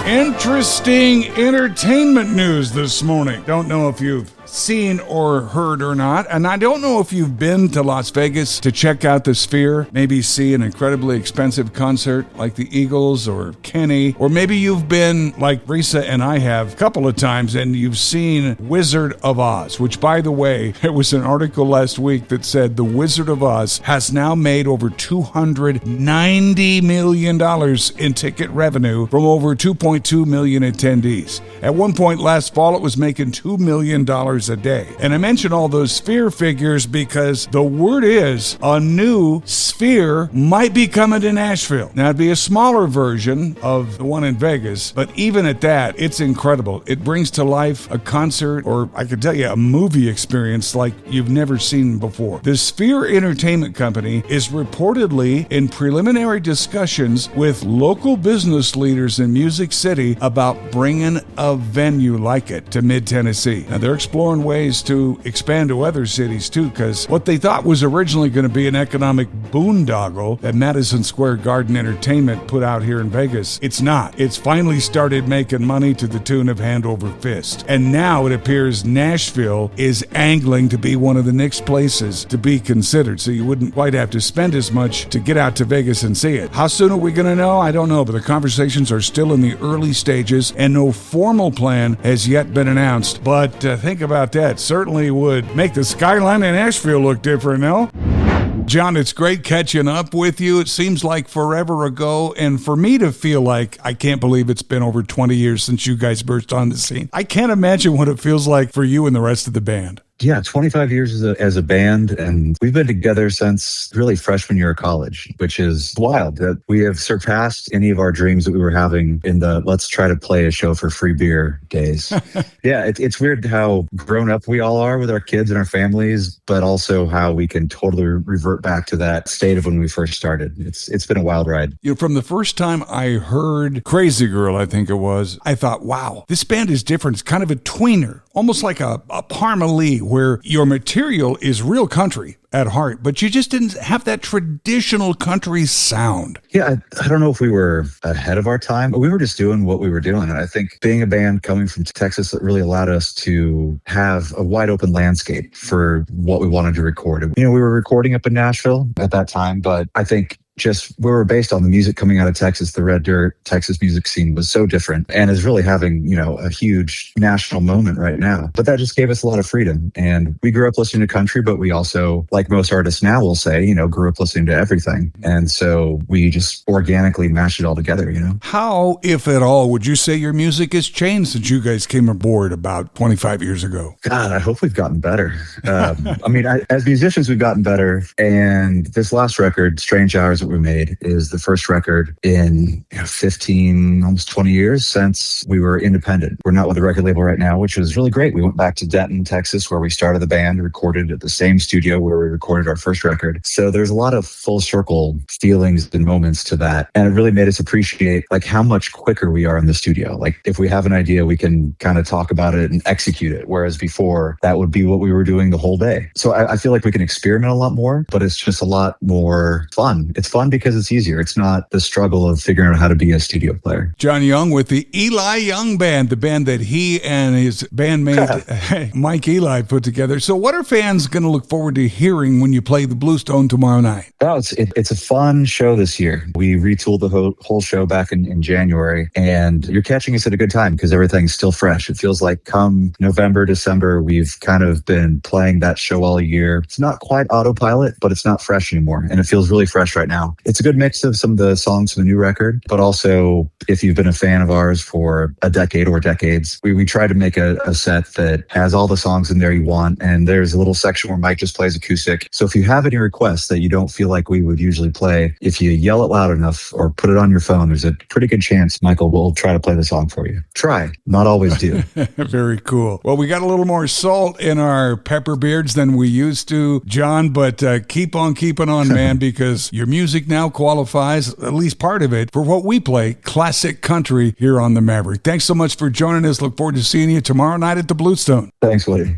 Interesting entertainment news this morning. Don't know if you've seen or heard or not, and I don't know if you've been to Las Vegas to check out the Sphere, maybe see an incredibly expensive concert like the Eagles or Kenny, or maybe you've been like Risa and I have a couple of times and you've seen Wizard of Oz, which, by the way, there was an article last week that said the Wizard of Oz has now made over $290 million in ticket revenue from over 2.2 million attendees. At one point last fall, it was making $2 million a day. And I mention all those Sphere figures because the word is a new Sphere might be coming to Nashville. Now, it'd be a smaller version of the one in Vegas, but even at that, it's incredible. It brings to life a concert, or I could tell you, a movie experience like you've never seen before. The Sphere Entertainment Company is reportedly in preliminary discussions with local business leaders in Music City about bringing a venue like it to mid-Tennessee. Now, they're exploring ways to expand to other cities too, because what they thought was originally going to be an economic boondoggle that Madison Square Garden Entertainment put out here in Vegas, it's not. It's finally started making money to the tune of hand over fist. And now it appears Nashville is angling to be one of the next places to be considered, so you wouldn't quite have to spend as much to get out to Vegas and see it. How soon are we going to know? I don't know, but the conversations are still in the early stages and no formal plan has yet been announced. But think about that. Certainly would make the skyline in Nashville look different, no? Jon, it's great catching up with you. It seems like forever ago, and for me to feel like I can't believe it's been over 20 years since you guys burst on the scene. I can't imagine what it feels like for you and the rest of the band. Yeah, 25 years as a band, and we've been together since really freshman year of college, which is wild that we have surpassed any of our dreams that we were having in the let's try to play a show for free beer days. Yeah, it's weird how grown up we all are with our kids and our families, but also how we can totally revert back to that state of when we first started. It's been a wild ride. You know, from the first time I heard Crazy Girl, I think it was, I thought, wow, this band is different. It's kind of a tweener, almost like a Parma Lee, where your material is real country at heart, but you just didn't have that traditional country sound. Yeah, I don't know if we were ahead of our time, but we were just doing what we were doing. And I think being a band coming from Texas, it really allowed us to have a wide open landscape for what we wanted to record. You know, we were recording up in Nashville at that time, but I think just we were based on the music coming out of Texas. The Red Dirt Texas music scene was so different and is really having, you know, a huge national moment right now. But that just gave us a lot of freedom. And we grew up listening to country, but we also, like most artists now will say, you know, grew up listening to everything. And so we just organically mashed it all together, you know. How, if at all, would you say your music has changed since you guys came aboard about 25 years ago? God, I hope we've gotten better. I mean, as musicians, we've gotten better. And this last record, Strange Hours, that we made is the first record in 15, almost 20 years since we were independent. We're not with a record label right now, which was really great. We went back to Denton, Texas, where we started the band, recorded at the same studio where we recorded our first record. So there's a lot of full circle feelings and moments to that. And it really made us appreciate like how much quicker we are in the studio. Like if we have an idea, we can kind of talk about it and execute it. Whereas before that would be what we were doing the whole day. So I feel like we can experiment a lot more, but it's just a lot more fun. It's fun because it's easier. It's not the struggle of figuring out how to be a studio player. Jon Young with the Eli Young Band, the band that he and his bandmate Mike Eli put together. So what are fans going to look forward to hearing when you play the Bluestone tomorrow night? Oh, it's a fun show this year. We retooled the whole show back in January, and you're catching us at a good time because everything's still fresh. It feels like come November, December, we've kind of been playing that show all year. It's not quite autopilot, but it's not fresh anymore, and it feels really fresh right now. It's a good mix of some of the songs from the new record, but also if you've been a fan of ours for a decade or decades, we try to make a set that has all the songs in there you want, and there's a little section where Mike just plays acoustic. So if you have any requests that you don't feel like we would usually play, if you yell it loud enough or put it on your phone, there's a pretty good chance Michael will try to play the song for you. Try, not always do. Very cool. Well, we got a little more salt in our pepper beards than we used to, Jon, but keep on keeping on, man, because your music now qualifies, at least part of it, for what we play, classic country here on the Maverick. Thanks so much for joining us. Look forward to seeing you tomorrow night at the Bluestone. Thanks, Woody.